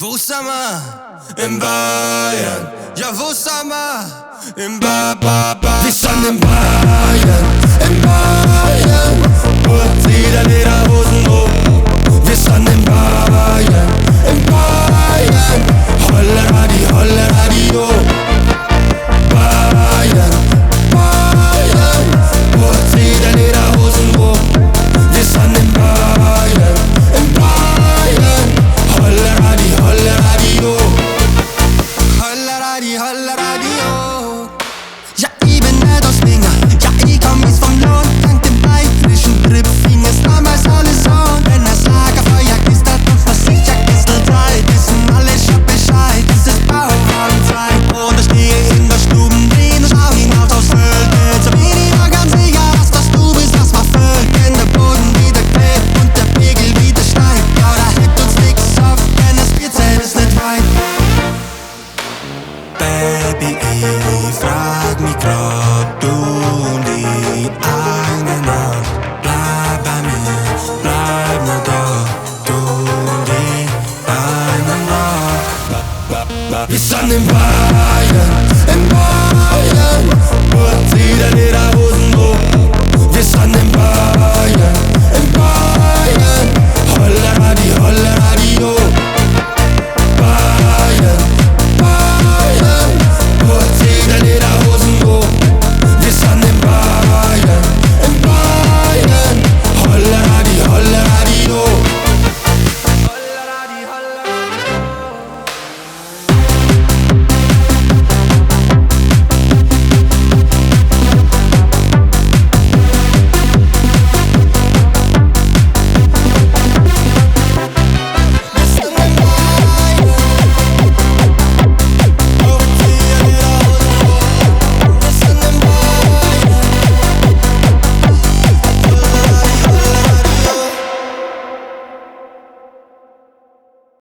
Wo sind wir? In Bayern. Ja, wo sind wir? In Ba. Wir sind in Bayern, in Bayern. Und zieht an jeder Hosen hoch. Wir sind in Bayern, in Bayern. Holla Radio. Bayern, Bayern. Und zieht an jeder Hosen hoch. Wir sind in Bayern, in Bayern. Holla Radio. Holla Radio. Ja, ich bin nicht aus Winger. Ja, ich komm mies vom Lohn. Dank dem frischen Trip fing es damals alles an. Wenn das Lagerfeuer knistert und was sicher knistert halt, wissen alle schon Bescheid. Es ist Bauernzeit und ich stehe in der Stube drin und schau hinaus aufs Feld. Jetzt bin ich mir ganz sicher, dass das du bist, das war Völd. Wenn der Boden wieder klebt und der Pegel wieder steigt, ja, da hebt uns nix auf, denn das Bierzelt ist nicht weit. Baby, ich frag mich grad, du und ich eine Nacht. Bleib bei mir, bleib nur da, du und ich eine Nacht. Wir sind in Bayern,